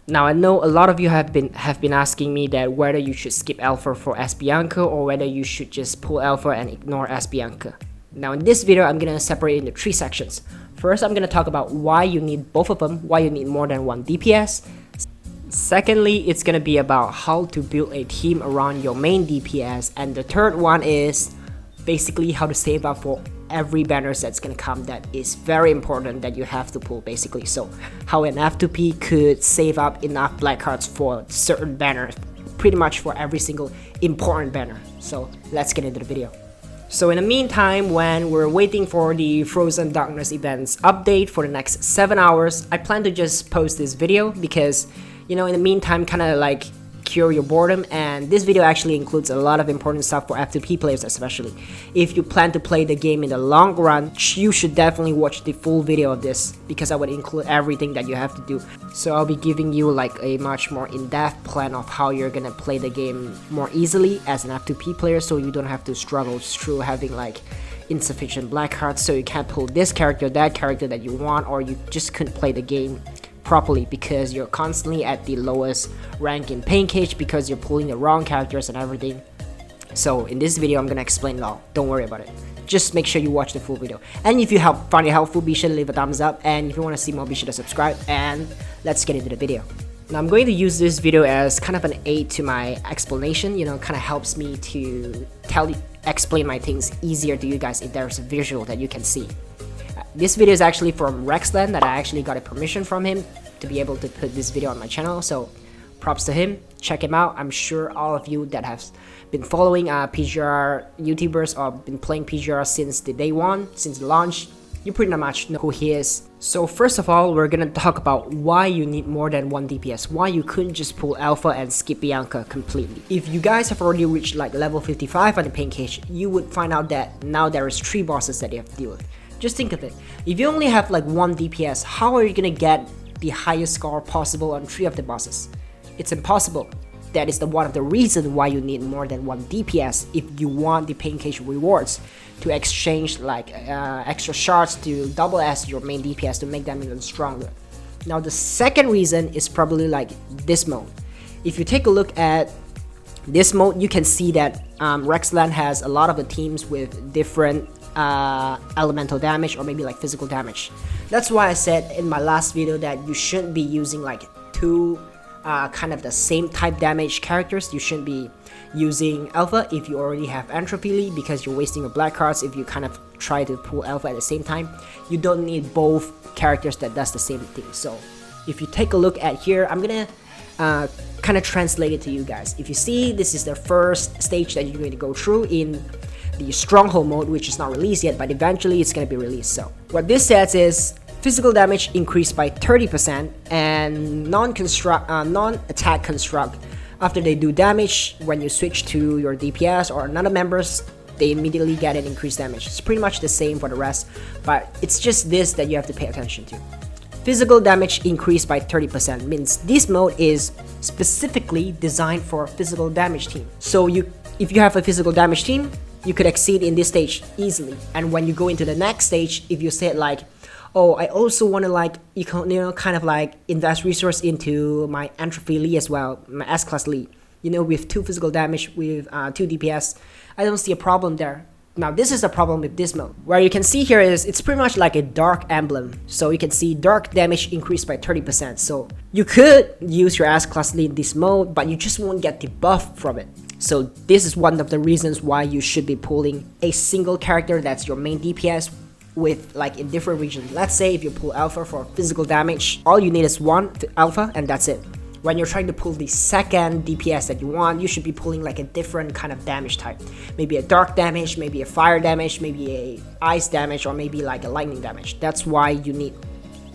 Now I know a lot of you have been asking me that whether you should skip Alpha for S Bianca or whether you should just pull Alpha and ignore S Bianca. Now in this video I'm gonna separate into 3 sections. First I'm gonna talk about why you need both of them, why you need more than one DPS. Secondly, it's gonna be about how to build a team around your main DPS, and the third one is basically how to save up for every banner that's gonna come that is very important that you have to pull basically. So how an F2P could save up enough black cards for certain banners, pretty much for every single important banner. So let's get into the video. So in the meantime, when we're waiting for the Frozen Darkness events update for the next 7 hours, I plan to just post this video because, you know, in the meantime, kind of like cure your boredom, and this video actually includes a lot of important stuff for F2P players especially. If you plan to play the game in the long run, you should definitely watch the full video of this because I would include everything that you have to do. So I'll be giving you like a much more in-depth plan of how you're gonna play the game more easily as an F2P player, so you don't have to struggle through having like insufficient black cards, so you can't pull this character, that character that you want, or you just couldn't play the game properly because you're constantly at the lowest rank in pain cage because you're pulling the wrong characters and everything. So in this video I'm gonna explain it all, don't worry about it, just make sure you watch the full video. And if you find it helpful, be sure to leave a thumbs up, and if you want to see more, be sure to subscribe, and let's get into the video. Now I'm going to use this video as kind of an aid to my explanation, you know, kind of helps me to explain my things easier to you guys if there's a visual that you can see. This video is actually from Rexland, that I actually got a permission from him to be able to put this video on my channel, so props to him, check him out. I'm sure all of you that have been following PGR YouTubers or been playing PGR since the day one, since the launch, you pretty much know who he is. So first of all, we're gonna talk about why you need more than one DPS, why you couldn't just pull Alpha and skip Bianca completely. If you guys have already reached like level 55 on the pain cage, you would find out that now there is 3 bosses that you have to deal with. Just think of it, if you only have like 1 DPS, how are you gonna get the highest score possible on 3 of the bosses? It's impossible. That is one of the reasons why you need more than 1 DPS if you want the pain cage rewards to exchange like extra shards to double as your main DPS to make them even stronger. Now the second reason is probably like this mode. If you take a look at this mode, you can see that Rexland has a lot of the teams with different elemental damage or maybe like physical damage. That's why I said in my last video that you shouldn't be using like 2 kind of the same type damage characters. You shouldn't be using Alpha if you already have Entropy, because you're wasting your black cards if you kind of try to pull Alpha at the same time. You don't need both characters that does the same thing. So if you take a look at here, I'm gonna kind of translate it to you guys. If you see, this is the first stage that you're going to go through in the Stronghold mode, which is not released yet, but eventually it's going to be released. So what this says is physical damage increased by 30%, and non-attack construct, after they do damage, when you switch to your DPS or another members, they immediately get an increased damage. It's pretty much the same for the rest, but it's just this that you have to pay attention to. Physical damage increased by 30% means this mode is specifically designed for a physical damage team. So if you have a physical damage team, you could exceed in this stage easily. And when you go into the next stage, if you say like, oh, I also want to like, you know, kind of like invest resource into my Entropy Lee as well, my S-Class Lee, you know, with 2 physical damage, with 2 DPS, I don't see a problem there. Now this is the problem with this mode. Where you can see here is, it's pretty much like a dark emblem. So you can see dark damage increased by 30%. So you could use your S-Class Lee in this mode, but you just won't get the buff from it. So this is one of the reasons why you should be pulling a single character that's your main DPS with like in different regions. Let's say if you pull Alpha for physical damage, all you need is 1 Alpha and that's it. When you're trying to pull the second DPS that you want, you should be pulling like a different kind of damage type. Maybe a dark damage, maybe a fire damage, maybe a ice damage, or maybe like a lightning damage. That's why you need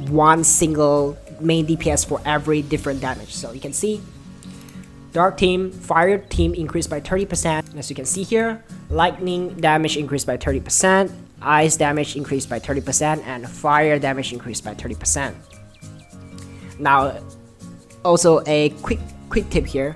1 single main DPS for every different damage. So you can see dark team, fire team increased by 30%. As you can see here, lightning damage increased by 30%, ice damage increased by 30%, and fire damage increased by 30%. Now, also a quick tip here.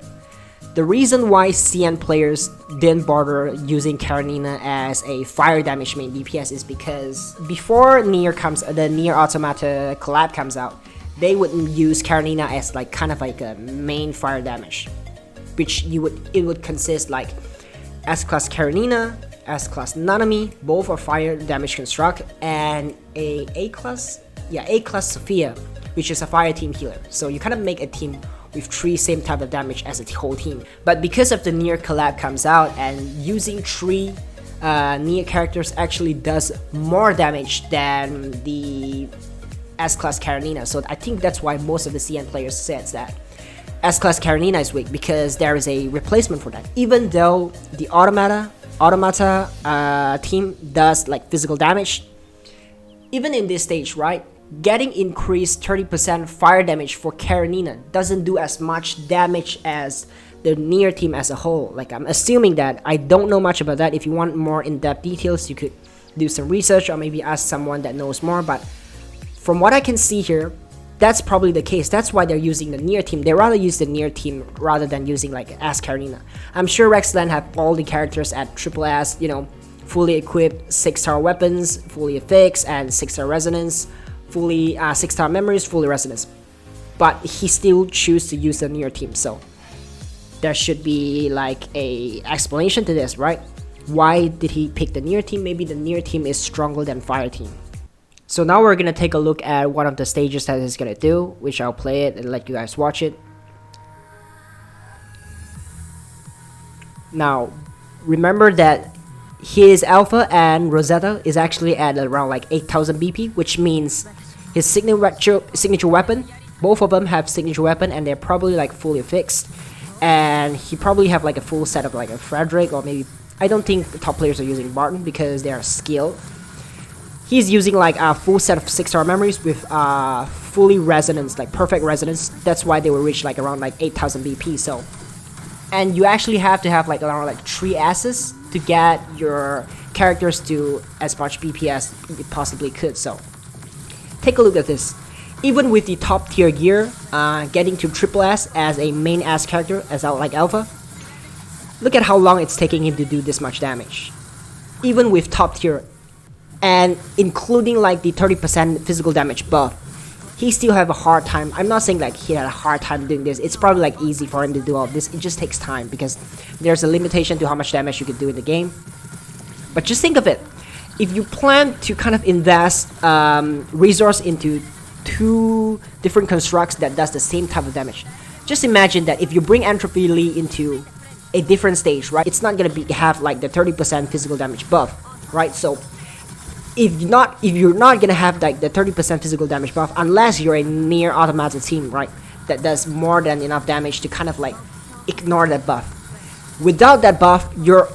The reason why CN players didn't bother using Karenina as a fire damage main DPS is because before the Nier Automata collab comes out, they would use Karenina as like kind of like a main fire damage, which it would consist like S-class Karenina, S-class Nanami, both are fire damage construct, and A-class Sophia, which is a fire team healer. So you kind of make a team with 3 same type of damage as a whole team. But because of the Nier collab comes out, and using 3 Nier characters actually does more damage than the S-class Karenina. So I think that's why most of the CN players says that S-class Karenina is weak, because there is a replacement for that. Even though the Automata team does like physical damage, even in this stage, right, getting increased 30% fire damage for Karenina doesn't do as much damage as the Nier team as a whole. Like, I'm assuming that. I don't know much about that. If you want more in-depth details, you could do some research or maybe ask someone that knows more, but from what I can see here, that's probably the case. That's why they're using the Nier team. They rather use the Nier team rather than using like as Karenina. I'm sure Rexland have all the characters at triple S, you know, fully equipped 6-star weapons, fully affix, and 6-star resonance, fully 6-star memories, fully resonance. But he still choose to use the Nier team, so there should be like a explanation to this, right? Why did he pick the Nier team? Maybe the Nier team is stronger than Fire team. So now we're gonna take a look at one of the stages that he's gonna do, which I'll play it and let you guys watch it. Now, remember that his Alpha and Rosetta is actually at around like 8,000 BP, which means his signature weapon, both of them have signature weapon, and they're probably like fully fixed. And he probably have like a full set of like a Frederick, or maybe, I don't think the top players are using Barton because they are skilled. He's using like a full set of 6-star memories with fully resonance, like perfect resonance. That's why they will reach like around like 8,000 BP. So, and you actually have to have like around like 3 S's to get your characters to as much BP as you possibly could. So, take a look at this. Even with the top tier gear, getting to triple S as a main S character, as like Alpha, look at how long it's taking him to do this much damage. Even with top tier, and including like the 30% physical damage buff, he still have a hard time. I'm not saying like he had a hard time doing this. It's probably like easy for him to do all this. It just takes time because there's a limitation to how much damage you can do in the game. But just think of it. If you plan to kind of invest resource into 2 different constructs that does the same type of damage, just imagine that if you bring Entropy Lee into a different stage, right, it's not gonna have like the 30% physical damage buff, right? So if you're not gonna have like the 30% physical damage buff, unless you're a Nier Automata team, right, that does more than enough damage to kind of like ignore that buff. Without that buff, you're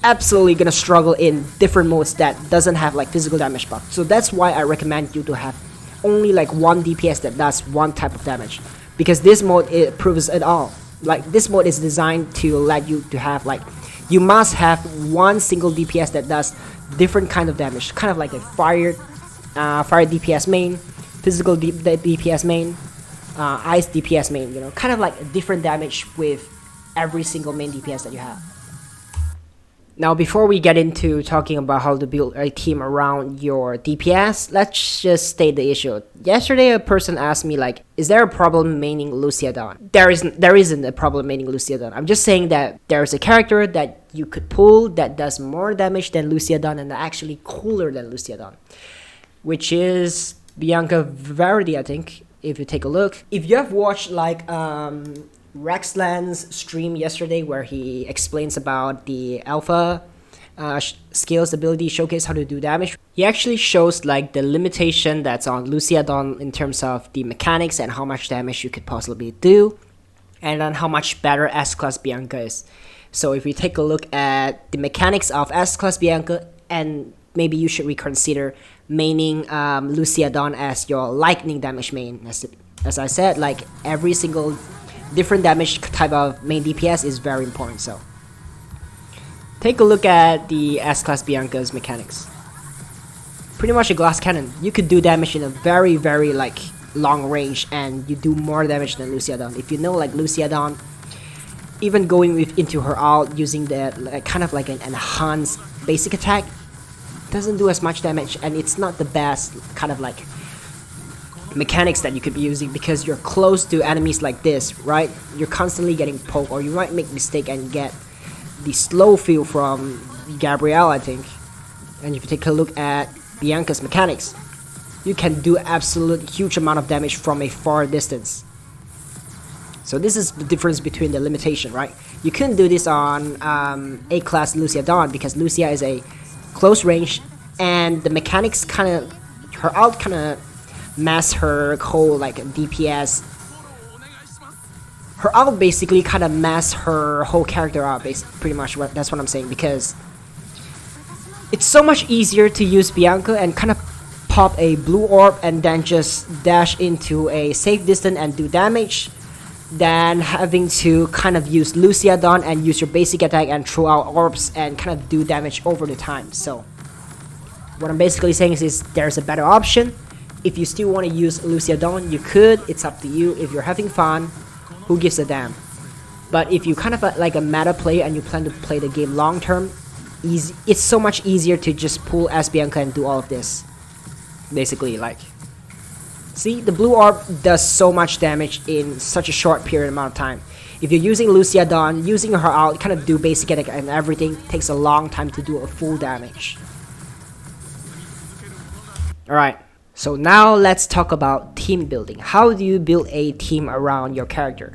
absolutely gonna struggle in different modes that doesn't have like physical damage buff. So that's why I recommend you to have only like 1 DPS that does one type of damage, because this mode, it proves it all. Like, this mode is designed to let you to have like, you must have 1 single DPS that does different kind of damage, kind of like a fire DPS main, physical DPS main, ice DPS main, you know, kind of like a different damage with every single main DPS that you have. Now, before we get into talking about how to build a team around your DPS, let's just state the issue. Yesterday, a person asked me like, is there a problem maining Luciadon? There isn't a problem maining Luciadon. I'm just saying that there's a character that you could pull that does more damage than Luciadon and actually cooler than Luciadon, which is Bianca Verity, I think, if you take a look. If you have watched like Rexland's stream yesterday where he explains about the Alpha skills ability showcase how to do damage, he actually shows like the limitation that's on Luciadon in terms of the mechanics and how much damage you could possibly do, and then how much better S-Class Bianca is. So if we take a look at the mechanics of S-Class Bianca, and maybe you should reconsider maining Luciadon as your lightning damage main. As I said, like every single different damage type of main DPS is very important. So take a look at the S-Class Bianca's mechanics. Pretty much a glass cannon. You could do damage in a very, very like long range, and you do more damage than Luciadon. If you know like Luciadon, even going into her ult using the like, kind of like an enhanced basic attack, doesn't do as much damage, and it's not the best kind of like mechanics that you could be using, because you're close to enemies like this, right? You're constantly getting poked, or you might make mistake and get the slow feel from Gabrielle, I think. And if you take a look at Bianca's mechanics, you can do absolute huge amount of damage from a far distance. So this is the difference between the limitation, right? You couldn't do this on A class Lucia Dawn, because Lucia is a close range, and the mechanics kind of, her ult kind of masks her whole like DPS. Her ult basically kind of masks her whole character out, pretty much. That's what I'm saying, because it's so much easier to use Bianca and kind of pop a blue orb and then just dash into a safe distance and do damage, than having to kind of use Lucia Dawn and use your basic attack and throw out orbs and kind of do damage over the time. So what I'm basically saying is there's a better option. If you still want to use Lucia Dawn, you could. It's up to you. If you're having fun, who gives a damn? But if you kind of like a meta player and you plan to play the game long term, it's so much easier to just pull as Bianca and do all of this. Basically, like, see, the blue orb does so much damage in such a short period amount of time. If you're using Lucia Dawn, using her out, kind of do basic attack and everything, takes a long time to do a full damage. Alright, so now let's talk about team building. How do you build a team around your character?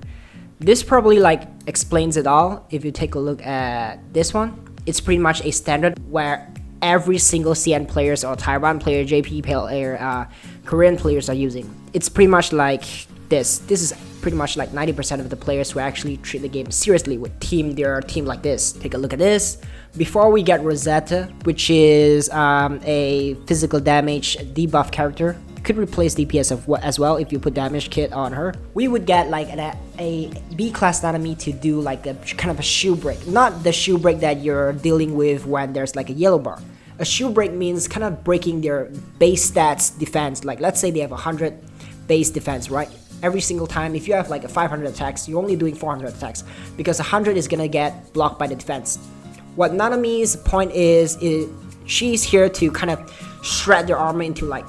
This probably like explains it all. If you take a look at this one, it's pretty much a standard where every single CN players or Taiwan player, JP player, Korean players are using. It's pretty much like this. This is pretty much like 90% of the players who actually treat the game seriously with their team like this. Take a look at this. Before we get Rosetta, which is a physical damage debuff character, could replace DPS as well if you put damage kit on her. We would get like a B class enemy to do like a kind of a shoe break. Not the shoe break that you're dealing with when there's like a yellow bar. A shoe break means kind of breaking their base stats defense. Like let's say they have 100 base defense, right? Every single time, if you have like a 500 attacks, you're only doing 400 attacks, because 100 is gonna get blocked by the defense. What Nanami's point is she's here to kind of shred their armor into like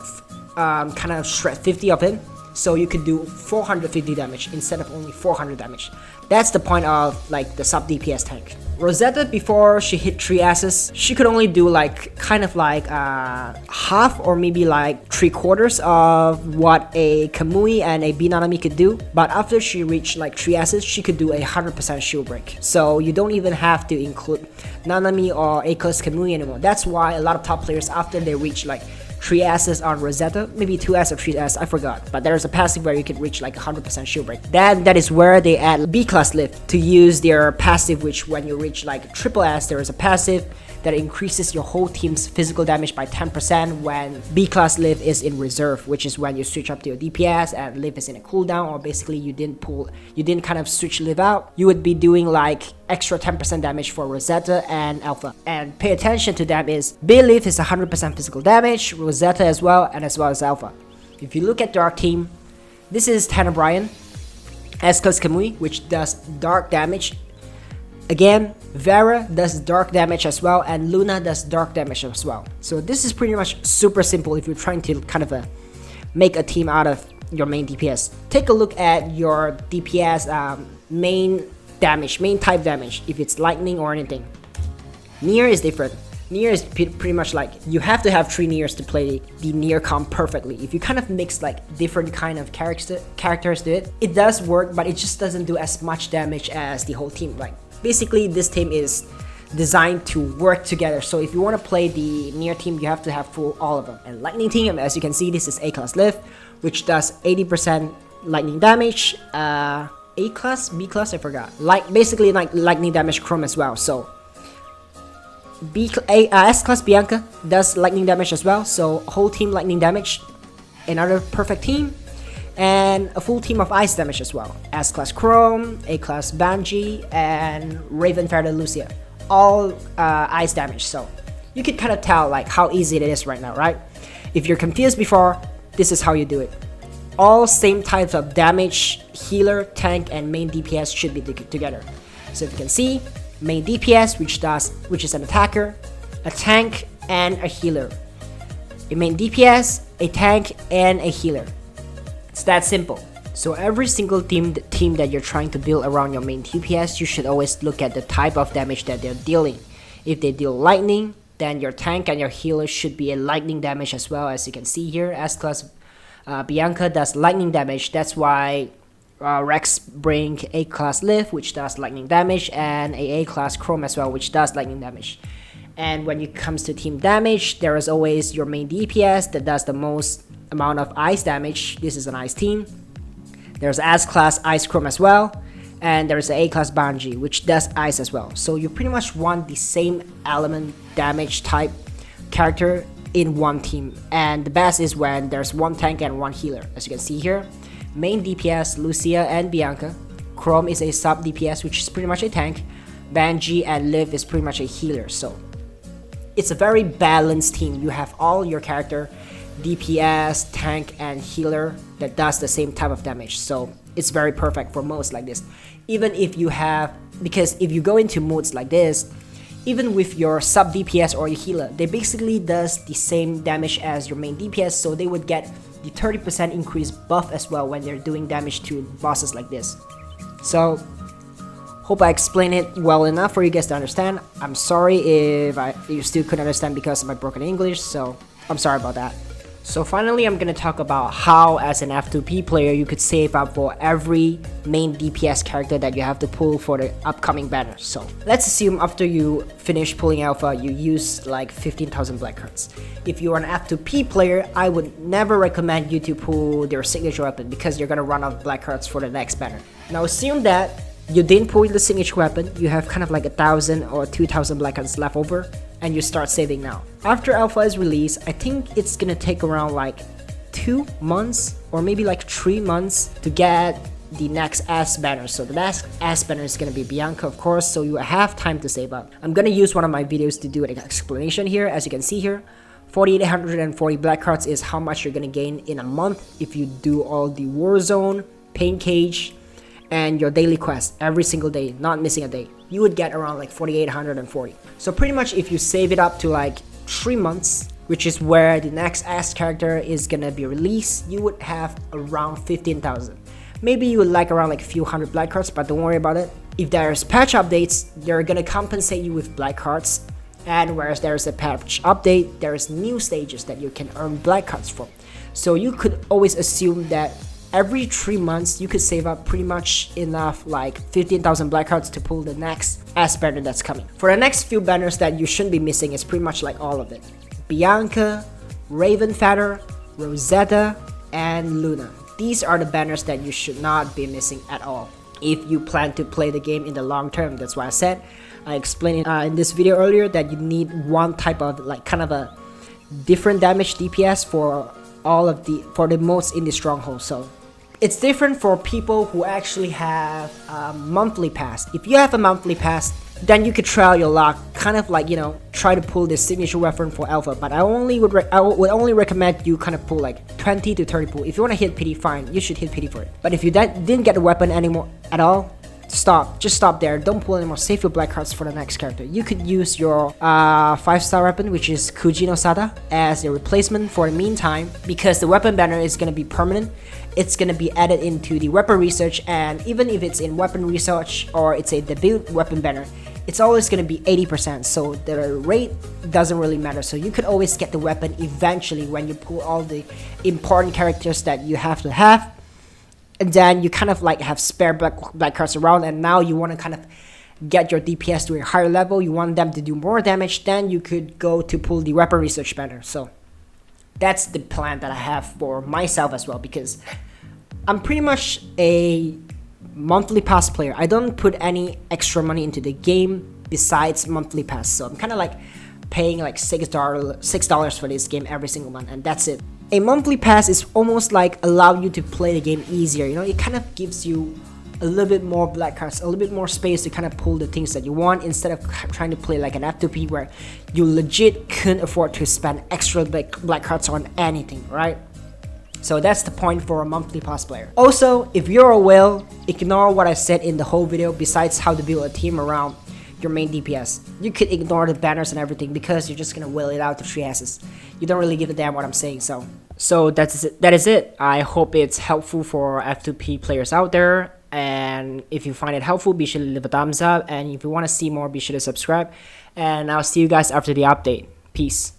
kind of shred 50 of it, so you could do 450 damage instead of only 400 damage. That's the point of like the sub DPS tank. Rosetta, before she hit 3 asses, she could only do like kind of like half or maybe like 3/4 of what a Kamui and a B Nanami could do. But after she reached like 3 asses, she could do a 100% shield break. So you don't even have to include Nanami or A-class Kamui anymore. That's why a lot of top players, after they reach like 3 asses on Rosetta, maybe 2 asses or 3 asses, I forgot. But there's a passive where you can reach like 100% shield break. That is where they add B class lift to use their passive, which when you reach like triple S, there is a passive that increases your whole team's physical damage by 10% when B class lift is in reserve, which is when you switch up to your DPS and lift is in a cooldown, or basically you didn't kind of switch lift out. You would be doing like extra 10% damage for Rosetta and Alpha. And pay attention to them is B lift is 100% physical damage, Rosetta as well as Alpha. If you look at Dark Team, this is Tanner Bryan, S-class Kamui, which does dark damage. Again, Vera does dark damage as well, and Luna does dark damage as well. So this is pretty much super simple if you're trying to kind of make a team out of your main DPS. Take a look at your DPS main type damage, if it's lightning or anything. Near is different. Near is pretty much like you have to have 3 Nears to play the Near comp perfectly. If you kind of mix like different kind of characters to it, it does work, but it just doesn't do as much damage as the whole team. Like basically this team is designed to work together. So if you want to play the Near team, you have to have full all of them. And Lightning team, as you can see, this is A class lift, which does 80% lightning damage. A class, B class, I forgot. Like basically like lightning damage chrome as well. So S class Bianca does lightning damage as well, so whole team lightning damage, another perfect team, and a full team of ice damage as well. S class Chrome, A class Banji, and Raven Feather Lucia, all ice damage. So you could kind of tell like how easy it is right now, right? If you're confused before, this is how you do it. All same types of damage, healer, tank, and main DPS should be together. So if you can see, main DPS, which is an attacker, a tank, and a healer. A main DPS, a tank, and a healer. It's that simple. So every single team that you're trying to build around your main DPS, you should always look at the type of damage that they're dealing. If they deal lightning, then your tank and your healer should be a lightning damage as well. As you can see here, S-class Bianca does lightning damage. That's why Rex bring A-class Liv, which does lightning damage, and A-class Chrome as well, which does lightning damage. And when it comes to team damage, there is always your main DPS that does the most amount of ice damage. This is an ice team. There's S-class Ice Chrome as well, and there's the A-class Banji, which does ice as well. So you pretty much want the same element damage type character in one team, and the best is when there's one tank and one healer. As you can see here, main DPS Lucia and Bianca, Chrome is a sub DPS, which is pretty much a tank, Banji and Liv is pretty much a healer. So it's a very balanced team. You have all your character DPS, tank, and healer that does the same type of damage. So it's very perfect for modes like this. Even if you have, because if you go into modes like this, even with your sub DPS or your healer, they basically does the same damage as your main DPS, so they would get the 30% increase buff as well when they're doing damage to bosses like this. So hope I explained it well enough for you guys to understand. I'm sorry if you still couldn't understand because of my broken English, so I'm sorry about that. So finally, I'm gonna talk about how as an F2P player you could save up for every main DPS character that you have to pull for the upcoming banner. So let's assume after you finish pulling alpha, you use like 15,000 black cards. If you're an F2P player, I would never recommend you to pull their signature weapon because you're gonna run out of black cards for the next banner. Now assume that you didn't pull the signature weapon, you have kind of like 1,000 or 2,000 black cards left over, and you start saving now. After alpha is released, I think it's gonna take around like 2 months or maybe like 3 months to get the next S banner. So the next S banner is gonna be Bianca, of course, so you have time to save up. I'm gonna use one of my videos to do an explanation here. As you can see here, 4,840 black cards is how much you're gonna gain in a month if you do all the Warzone, Pain Cage, and your daily quest every single day, not missing a day. You would get around like 4,840. So pretty much if you save it up to like 3 months, which is where the next S character is gonna be released, you would have around 15,000. Maybe you would like around like a few hundred black cards, but don't worry about it. If there's patch updates, they're gonna compensate you with black cards. And whereas there's a patch update, there's new stages that you can earn black cards from. So you could always assume that every 3 months you could save up pretty much enough like 15,000 black cards to pull the next S banner that's coming. For the next few banners that you shouldn't be missing is pretty much like all of it. Bianca, Raven Feather, Rosetta, and Luna. These are the banners that you should not be missing at all if you plan to play the game in the long term. That's why I explained in this video earlier that you need one type of like kind of a different damage DPS for the modes in the stronghold. So it's different for people who actually have a monthly pass. If you have a monthly pass, then you could try your luck, kind of like, you know, try to pull this signature weapon for alpha. But I would only recommend you kind of pull like 20 to 30 pull. If you want to hit pity, fine, you should hit pity for it. But if you didn't get a weapon anymore at all, just stop there. Don't pull anymore. Save your black cards for the next character. You could use your 5-star weapon, which is Kujino Sada, as a replacement for the meantime, because the weapon banner is going to be permanent. It's going to be added into the weapon research, and even if it's in weapon research or it's a debut weapon banner, it's always going to be 80%, so the rate doesn't really matter. So you could always get the weapon eventually when you pull all the important characters that you have to have. And then you kind of like have spare black cards around, and now you want to kind of get your DPS to a higher level, you want them to do more damage, then you could go to pull the weapon research banner. So that's the plan that I have for myself as well, because I'm pretty much a monthly pass player. I don't put any extra money into the game besides monthly pass, so I'm kind of like paying like $6 for this game every single month, and that's it. A monthly pass is almost like allow you to play the game easier, you know. It kind of gives you a little bit more black cards, a little bit more space to kind of pull the things that you want, instead of trying to play like an F2P where you legit couldn't afford to spend extra black cards on anything, right? So that's the point for a monthly pass player. Also, if you're a whale, ignore what I said in the whole video besides how to build a team around your main DPS. You could ignore the banners and everything because you're just gonna whale it out to 3 asses. You don't really give a damn what I'm saying. So So that is it. I hope it's helpful for F2P players out there. And if you find it helpful, be sure to leave a thumbs up. And if you want to see more, be sure to subscribe. And I'll see you guys after the update. Peace.